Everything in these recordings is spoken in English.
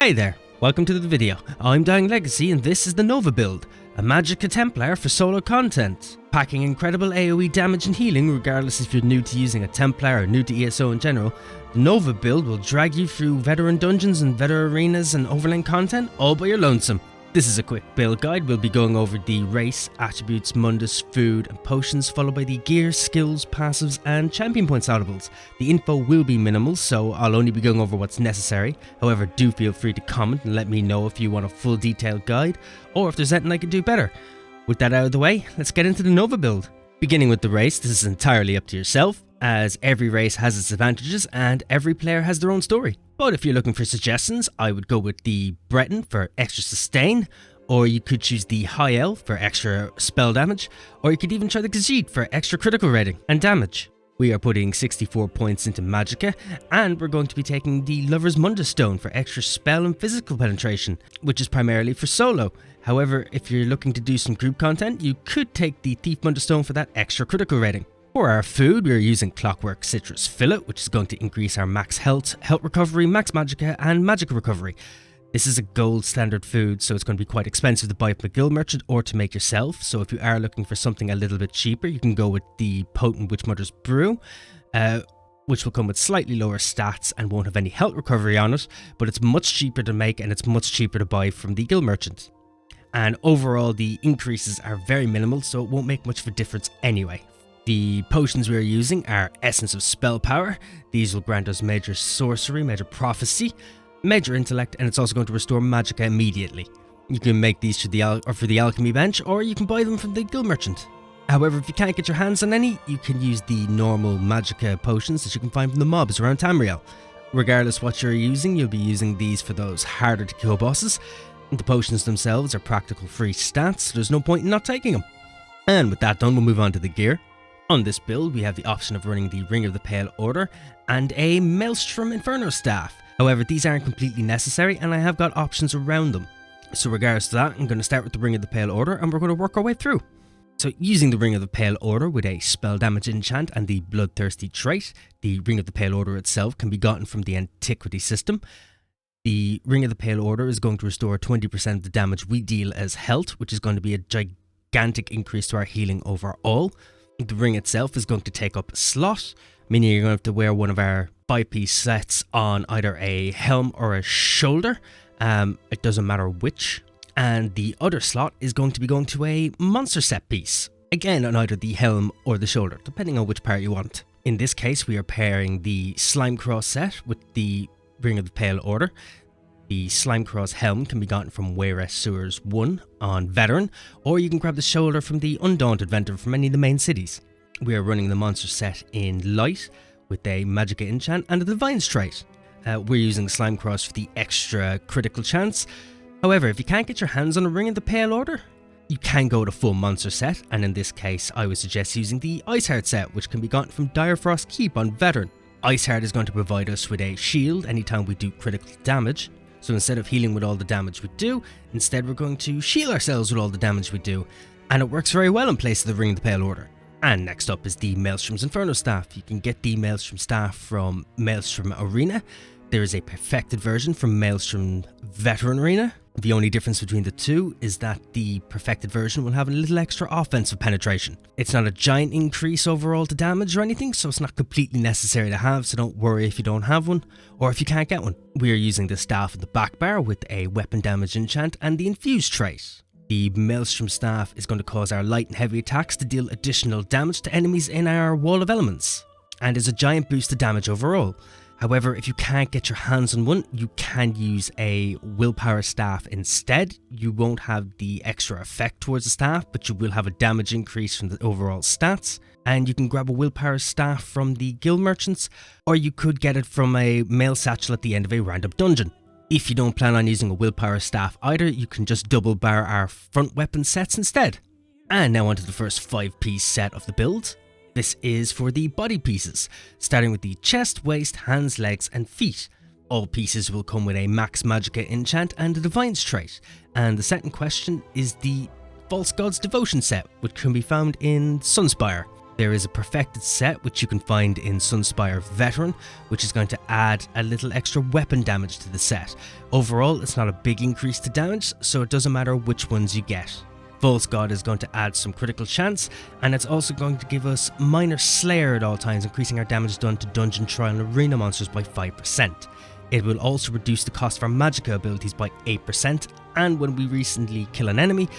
Hey there, welcome to the video. I'm Dying Legacy and this is the Nova build, a Magicka Templar for solo content. Packing incredible AoE damage and healing regardless if you're new to using a Templar or new to ESO in general, the Nova build will drag you through veteran dungeons and veteran arenas and overland content all by your lonesome. This is a quick build guide. We'll be going over the race, attributes, mundus, food and potions, followed by the gear, skills, passives and champion point salvables. The info will be minimal, so I'll only be going over what's necessary. However, do feel free to comment and let me know if you want a full detailed guide or if there's anything I could do better. With that out of the way, let's get into the Nova build. Beginning with the race, this is entirely up to yourself, as every race has its advantages and every player has their own story. But if you're looking for suggestions, I would go with the Breton for extra sustain, or you could choose the High Elf for extra spell damage, or you could even try the Khajiit for extra critical rating and damage. We are putting 64 points into Magicka, and we're going to be taking the Lover's Mundus Stone for extra spell and physical penetration, which is primarily for solo. However, if you're looking to do some group content, you could take the Thief Mundus Stone for that extra critical rating. For our food, we are using Clockwork Citrus Fillet, which is going to increase our max health recovery, max magicka, and magic recovery. This is a gold standard food, so it's going to be quite expensive to buy from a guild merchant or to make yourself. So if you are looking for something a little bit cheaper, you can go with the Potent Witch Mother's Brew, which will come with slightly lower stats and won't have any health recovery on it, but it's much cheaper to make and it's much cheaper to buy from the guild merchant. And overall, the increases are very minimal, so it won't make much of a difference anyway. The potions we are using are Essence of Spell Power. These will grant us Major Sorcery, Major Prophecy, Major Intellect, and it's also going to restore Magicka immediately. You can make these for the Alchemy bench, or you can buy them from the guild merchant. However, if you can't get your hands on any, you can use the normal Magicka potions that you can find from the mobs around Tamriel. Regardless what you're using, you'll be using these for those harder to kill bosses. The potions themselves are practical free stats, so there's no point in not taking them. And with that done, we'll move on to the gear. On this build, we have the option of running the Ring of the Pale Order and a Maelstrom Inferno Staff. However, these aren't completely necessary and I have got options around them. So regardless to that, I'm going to start with the Ring of the Pale Order and we're going to work our way through. So using the Ring of the Pale Order with a spell damage enchant and the Bloodthirsty trait, the Ring of the Pale Order itself can be gotten from the Antiquity system. The Ring of the Pale Order is going to restore 20% of the damage we deal as health, which is going to be a gigantic increase to our healing overall. The ring itself is going to take up a slot, meaning you're going to have to wear one of our 5-piece sets on either a helm or a shoulder. It doesn't matter which. And the other slot is going to be going to a monster set piece. Again, on either the helm or the shoulder, depending on which part you want. In this case, we are pairing the Slime Cross set with the Ring of the Pale Order. The Slime Cross helm can be gotten from Wayrest Sewers 1 on Veteran, or you can grab the shoulder from the Undaunted vendor from any of the main cities. We are running the monster set in Light with a Magicka enchant and a Divine's trait. We're using Slime Cross for the extra critical chance. However, if you can't get your hands on a Ring of the Pale Order, you can go to full monster set, and in this case I would suggest using the Iceheart set, which can be gotten from Direfrost Keep on Veteran. Iceheart is going to provide us with a shield anytime we do critical damage. So instead of healing with all the damage we do, instead we're going to shield ourselves with all the damage we do. And it works very well in place of the Ring of the Pale Order. And next up is the Maelstrom's Inferno Staff. You can get the Maelstrom Staff from Maelstrom Arena. There is a perfected version from Maelstrom Veteran Arena. The only difference between the two is that the perfected version will have a little extra offensive penetration. It's not a giant increase overall to damage or anything, so it's not completely necessary to have, so don't worry if you don't have one, or if you can't get one. We are using the staff in the back bar with a weapon damage enchant and the infused trait. The Maelstrom Staff is going to cause our light and heavy attacks to deal additional damage to enemies in our Wall of Elements, and is a giant boost to damage overall. However, if you can't get your hands on one, you can use a Willpower Staff instead. You won't have the extra effect towards the staff, but you will have a damage increase from the overall stats. And you can grab a Willpower Staff from the guild merchants, or you could get it from a mail satchel at the end of a random dungeon. If you don't plan on using a Willpower Staff either, you can just double bar our front weapon sets instead. And now onto the first 5-piece set of the build. This is for the body pieces, starting with the chest, waist, hands, legs and feet. All pieces will come with a max Magicka enchant and a Divine's trait. And the second question is the False God's Devotion set, which can be found in Sunspire. There is a perfected set which you can find in Sunspire Veteran, which is going to add a little extra weapon damage to the set. Overall, it's not a big increase to damage, so it doesn't matter which ones you get. False God is going to add some critical chance, and it's also going to give us Minor Slayer at all times, increasing our damage done to Dungeon, Trial and Arena monsters by 5%. It will also reduce the cost of our Magicka abilities by 8%, and when we recently kill an enemy,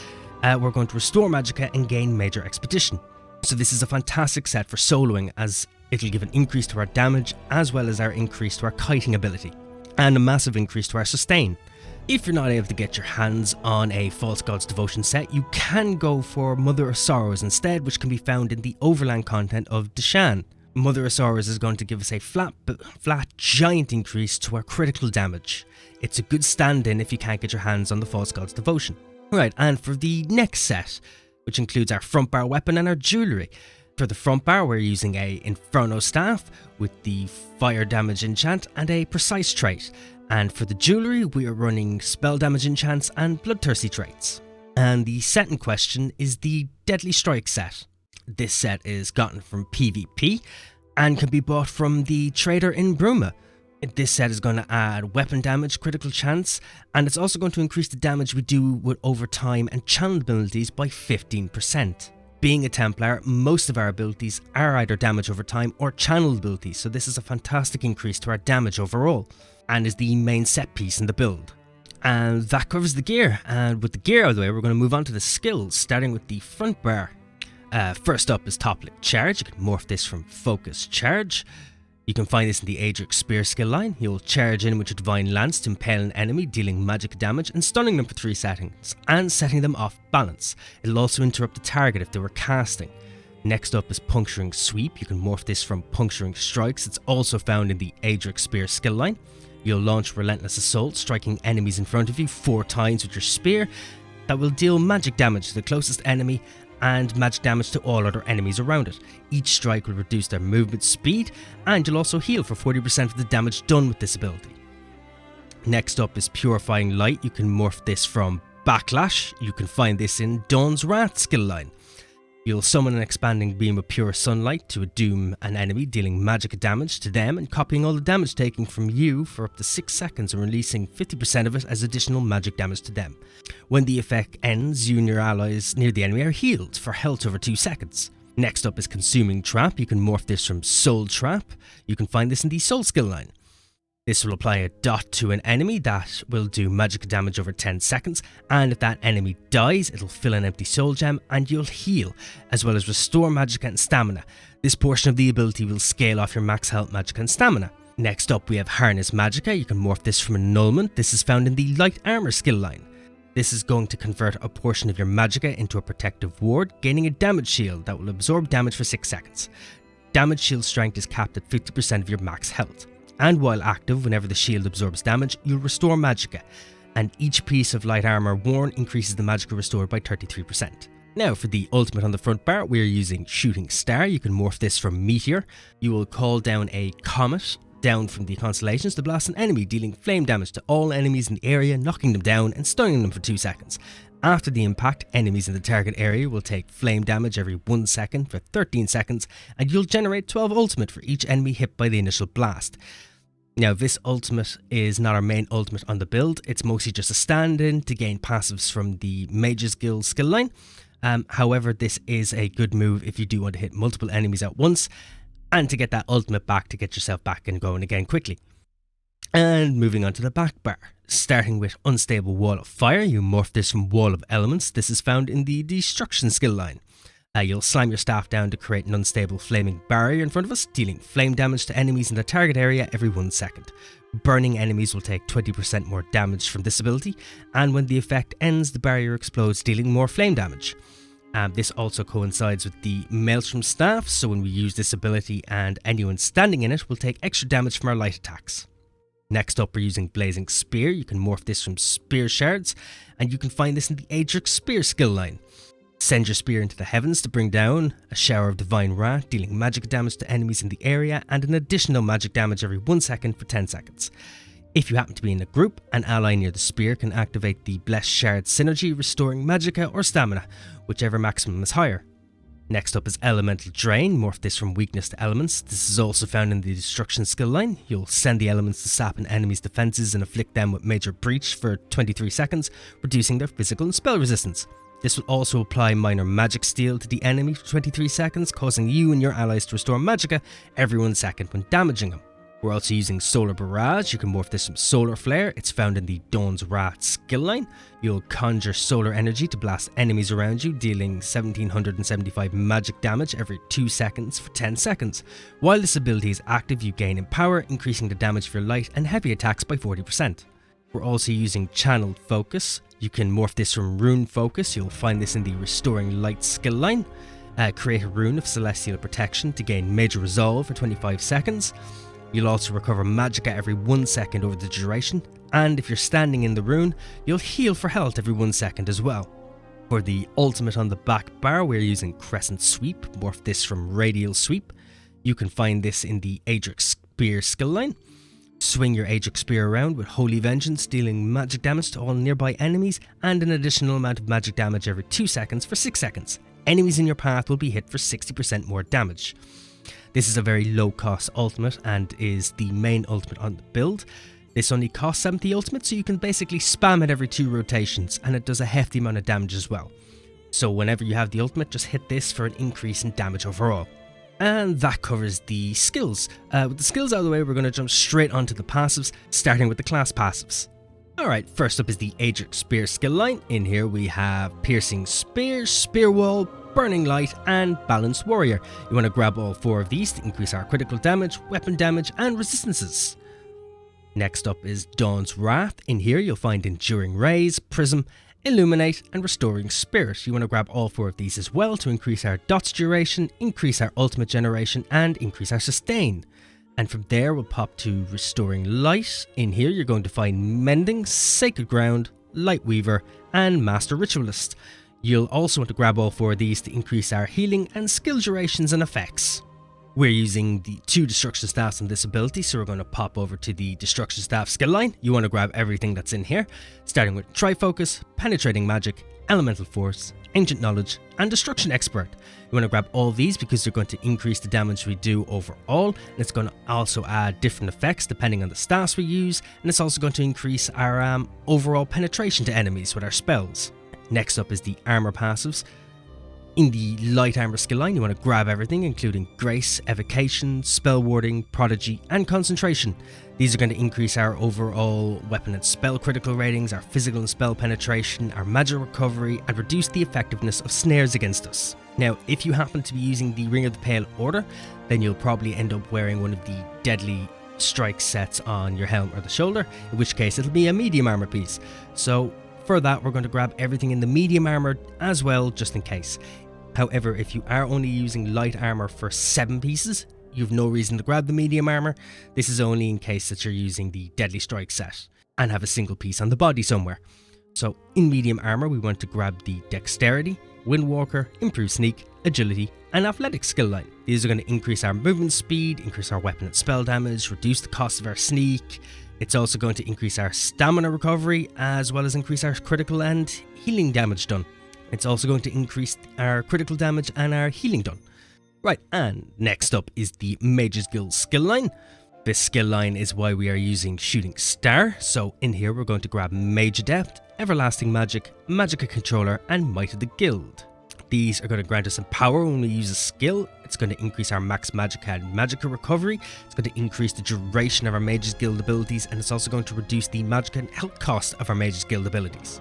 we're going to restore Magicka and gain Major Expedition. So this is a fantastic set for soloing, as it'll give an increase to our damage as well as our increase to our kiting ability, and a massive increase to our sustain. If you're not able to get your hands on a False God's Devotion set, you can go for Mother of Sorrows instead, which can be found in the Overland content of Deshan. Mother of Sorrows is going to give us a flat giant increase to our critical damage. It's a good stand-in if you can't get your hands on the False God's Devotion. Right, and for the next set, which includes our front bar weapon and our jewellery. For the front bar, we're using a Inferno Staff with the fire damage enchant and a precise trait. And for the jewellery, we are running spell damage enchants and bloodthirsty traits. And the set in question is the Deadly Strike set. This set is gotten from PvP and can be bought from the trader in Bruma. This set is going to add weapon damage, critical chance, and it's also going to increase the damage we do with overtime and channeled abilities by 15%. Being a Templar, most of our abilities are either damage over time or channeled abilities, so this is a fantastic increase to our damage overall, and is the main set piece in the build. And that covers the gear, and with the gear out of the way, we're going to move on to the skills, starting with the front bar. First up is Top Lip Charge. You can morph this from Focus Charge. You can find this in the Adric Spear skill line. You'll charge in with your Divine Lance to impale an enemy, dealing magic damage and stunning them for 3 seconds, and setting them off balance. It'll also interrupt the target if they were casting. Next up is Puncturing Sweep. You can morph this from Puncturing Strikes. It's also found in the Adric Spear skill line. You'll launch Relentless Assault, striking enemies in front of you 4 times with your spear. That will deal magic damage to the closest enemy and magic damage to all other enemies around it. Each strike will reduce their movement speed, and you'll also heal for 40% of the damage done with this ability. Next up is Purifying Light. You can morph this from Backlash. You can find this in Dawn's Wrath skill line. You'll summon an expanding beam of pure sunlight to doom an enemy, dealing magic damage to them and copying all the damage taken from you for up to 6 seconds and releasing 50% of it as additional magic damage to them. When the effect ends, you and your allies near the enemy are healed for health over 2 seconds. Next up is Consuming Trap. You can morph this from Soul Trap. You can find this in the Soul skill line. This will apply a dot to an enemy that will do magic damage over 10 seconds, and if that enemy dies, it'll fill an empty soul gem and you'll heal, as well as restore magicka and stamina. This portion of the ability will scale off your max health, magicka and stamina. Next up we have Harness Magicka. You can morph this from Annulment. This is found in the Light Armor skill line. This is going to convert a portion of your magicka into a protective ward, gaining a damage shield that will absorb damage for 6 seconds. Damage shield strength is capped at 50% of your max health. And while active, whenever the shield absorbs damage, you'll restore magicka, and each piece of light armor worn increases the magicka restored by 33%. Now for the ultimate on the front bar, we are using Shooting Star. You can morph this from Meteor. You will call down a comet down from the constellations to blast an enemy, dealing flame damage to all enemies in the area, knocking them down and stunning them for 2 seconds. After the impact, enemies in the target area will take flame damage every 1 second for 13 seconds, and you'll generate 12 ultimate for each enemy hit by the initial blast. Now, this ultimate is not our main ultimate on the build. It's mostly just a stand-in to gain passives from the Mage's Guild skill line. However, this is a good move if you do want to hit multiple enemies at once and to get that ultimate back to get yourself back and going again quickly. And moving on to the back bar. Starting with Unstable Wall of Fire, you morph this from Wall of Elements. This is found in the Destruction skill line. You'll slam your staff down to create an unstable flaming barrier in front of us, dealing flame damage to enemies in the target area every 1 second. Burning enemies will take 20% more damage from this ability, and when the effect ends, the barrier explodes, dealing more flame damage. This also coincides with the Maelstrom Staff, so when we use this ability and anyone standing in it will take extra damage from our light attacks. Next up, we're using Blazing Spear. You can morph this from Spear Shards, and you can find this in the Adric Spear skill line. Send your spear into the heavens to bring down a shower of divine wrath, dealing magic damage to enemies in the area and an additional magic damage every 1 second for 10 seconds. If you happen to be in a group, an ally near the spear can activate the Blessed Shard synergy, restoring magicka or stamina, whichever maximum is higher. Next up is Elemental Drain, morph this from weakness to elements. This is also found in the Destruction skill line. You'll send the elements to sap an enemy's defenses and afflict them with major breach for 23 seconds, reducing their physical and spell resistance. This will also apply minor magic steal to the enemy for 23 seconds, causing you and your allies to restore magicka every 1 second when damaging them. We're also using Solar Barrage. You can morph this from Solar Flare. It's found in the Dawn's Wrath skill line. You'll conjure solar energy to blast enemies around you, dealing 1775 magic damage every 2 seconds for 10 seconds. While this ability is active, you gain in power, increasing the damage for light and heavy attacks by 40%. We're also using Channeled Focus. You can morph this from Rune Focus. You'll find this in the Restoring Light skill line. Create a rune of Celestial Protection to gain Major Resolve for 25 seconds. You'll also recover magicka every 1 second over the duration, and if you're standing in the rune, you'll heal for health every 1 second as well. For the ultimate on the back bar, we're using Crescent Sweep, morph this from Radial Sweep. You can find this in the Aedric Spear skill line. Swing your Aedric Spear around with Holy Vengeance, dealing magic damage to all nearby enemies, and an additional amount of magic damage every 2 seconds for 6 seconds. Enemies in your path will be hit for 60% more damage. This is a very low cost ultimate and is the main ultimate on the build. This only costs 70 ultimate, so you can basically spam it every 2 rotations, and it does a hefty amount of damage as well. So whenever you have the ultimate, just hit this for an increase in damage overall. And that covers the skills. With the skills out of the way, we're going to jump straight onto the passives, starting with the class passives. Alright, first up is the Aedric Spear skill line. In here we have Piercing Spear, Spear Wall, Burning Light, and Balanced Warrior. You want to grab all 4 of these to increase our critical damage, weapon damage, and resistances. Next up is Dawn's Wrath. In here you'll find Enduring Rays, Prism, Illuminate, and Restoring Spirit. You want to grab all 4 of these as well to increase our dots duration, increase our ultimate generation, and increase our sustain. And from there we'll pop to Restoring Light. In here you're going to find Mending, Sacred Ground, Light Weaver, and Master Ritualist. You'll also want to grab all 4 of these to increase our healing and skill durations and effects. We're using the 2 Destruction Staffs on this ability, so we're going to pop over to the Destruction Staff skill line. You want to grab everything that's in here, starting with Trifocus, Penetrating Magic, Elemental Force, Ancient Knowledge, and Destruction Expert. You want to grab all these because they're going to increase the damage we do overall, and it's going to also add different effects depending on the staffs we use, and it's also going to increase our overall penetration to enemies with our spells. Next up is the Armor passives. In the Light Armor skill line, you want to grab everything including Grace, Evocation, Spell Warding, Prodigy, and Concentration. These are going to increase our overall weapon and spell critical ratings, our physical and spell penetration, our magic recovery, and reduce the effectiveness of snares against us. Now, if you happen to be using the Ring of the Pale Order, then you'll probably end up wearing one of the Deadly Strike sets on your helm or the shoulder, in which case it'll be a medium armor piece. So for that, we're going to grab everything in the medium armor as well, just in case. However, if you are only using light armor for 7 pieces, you've no reason to grab the medium armor. This is only in case that you're using the Deadly Strike set and have a single piece on the body somewhere. So in medium armor, we want to grab the Dexterity, Windwalker, Improved Sneak, Agility, and Athletics skill line. These are going to increase our movement speed, increase our weapon and spell damage, reduce the cost of our sneak. It's also going to increase our stamina recovery, as well as increase our critical and healing damage done. It's also going to increase our critical damage and our healing done. Right, and next up is the Mage's Guild skill line. This skill line is why we are using Shooting Star. So in here we're going to grab Mage Adept, Everlasting Magic, Magicka Controller, and Might of the Guild. These are going to grant us some power when we use a skill. It's going to increase our max magicka and magicka recovery. It's going to increase the duration of our Mage's Guild abilities, and it's also going to reduce the magicka and health cost of our Mage's Guild abilities.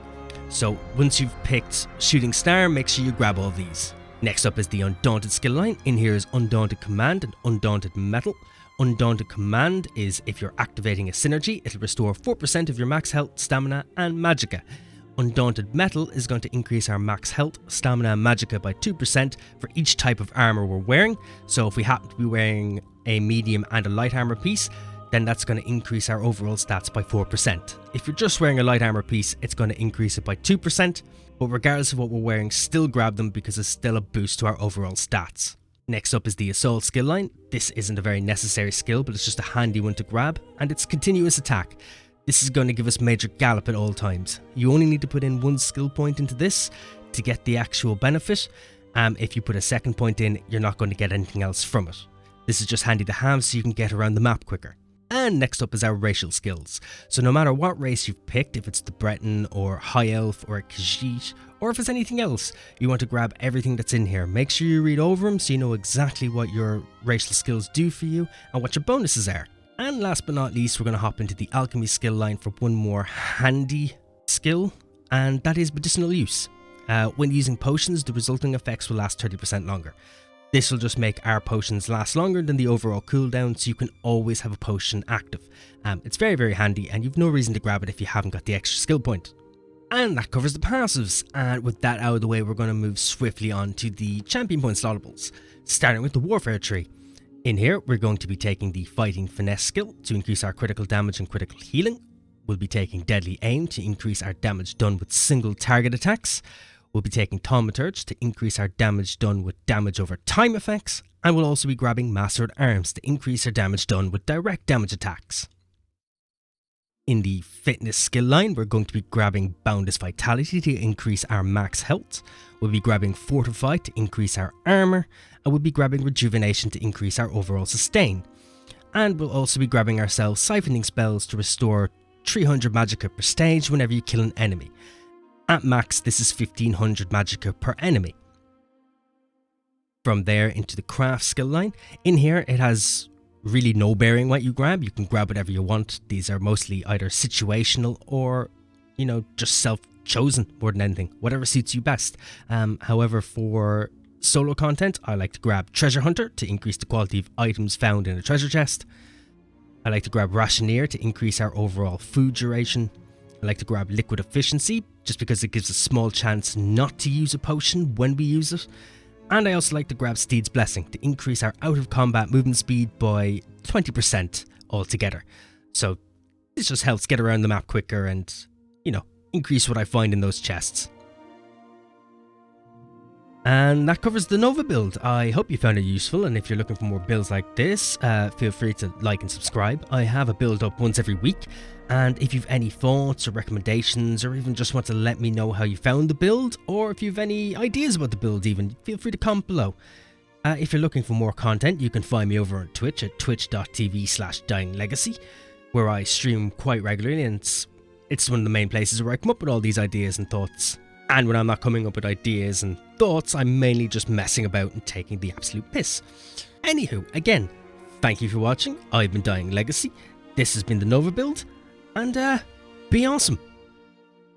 So once you've picked Shooting Star, make sure you grab all these. Next up is the Undaunted skill line. In here is Undaunted Command and Undaunted Metal. Undaunted Command is if you're activating a synergy, it'll restore 4% of your max health, stamina, and magicka. Undaunted Metal is going to increase our max health, stamina, and magicka by 2% for each type of armor we're wearing. So if we happen to be wearing a medium and a light armor piece, then that's going to increase our overall stats by 4%. If you're just wearing a light armor piece, it's going to increase it by 2%, but regardless of what we're wearing, still grab them because it's still a boost to our overall stats. Next up is the Assault skill line. This isn't a very necessary skill, but it's just a handy one to grab, and it's Continuous Attack. This is going to give us major gallop at all times. You only need to put in 1 skill point into this to get the actual benefit, If you put a second point in, you're not going to get anything else from it. This is just handy to have so you can get around the map quicker. And next up is our racial skills. So no matter what race you've picked, if it's the Breton or High Elf or a Khajiit, or if it's anything else, you want to grab everything that's in here. Make sure you read over them so you know exactly what your racial skills do for you and what your bonuses are. And last but not least, we're going to hop into the alchemy skill line for one more handy skill, and that is medicinal use. When using potions, the resulting effects will last 30% longer. This will just make our potions last longer than the overall cooldown, so you can always have a potion active. It's very, very handy, and you've no reason to grab it if you haven't got the extra skill point. And that covers the passives, and with that out of the way, we're going to move swiftly on to the champion point slotables, starting with the warfare tree. In here, we're going to be taking the fighting finesse skill to increase our critical damage and critical healing. We'll be taking deadly aim to increase our damage done with single target attacks. We'll be taking Thaumaturge to increase our damage done with damage over time effects, and we'll also be grabbing Mastered Arms to increase our damage done with direct damage attacks. In the fitness skill line, we're going to be grabbing Boundless Vitality to increase our max health. We'll be grabbing Fortify to increase our armor, and we'll be grabbing Rejuvenation to increase our overall sustain. And we'll also be grabbing ourselves Siphoning Spells to restore 300 Magicka per stage whenever you kill an enemy. At max, this is 1500 Magicka per enemy. From there into the craft skill line, in here it has really no bearing what you grab. You can grab whatever you want. These are mostly either situational or, just self-chosen more than anything, whatever suits you best. However, for solo content, I like to grab Treasure Hunter to increase the quality of items found in a treasure chest. I like to grab Rationeer to increase our overall food duration. I like to grab Liquid Efficiency, just because it gives a small chance not to use a potion when we use it. And I also like to grab Steed's Blessing to increase our out of combat movement speed by 20% altogether. So this just helps get around the map quicker and, increase what I find in those chests. And that covers the Nova build. I hope you found it useful, and if you're looking for more builds like this, feel free to like and subscribe. I have a build up once every week, and if you've any thoughts or recommendations, or even just want to let me know how you found the build, or if you've any ideas about the build even, feel free to comment below. If you're looking for more content, you can find me over on Twitch at twitch.tv/dyinglegacy, where I stream quite regularly, and it's one of the main places where I come up with all these ideas and thoughts. And when I'm not coming up with ideas and thoughts, I'm mainly just messing about and taking the absolute piss. Anywho, again, thank you for watching. I've been Dying Legacy. This has been the Nova build, and be awesome.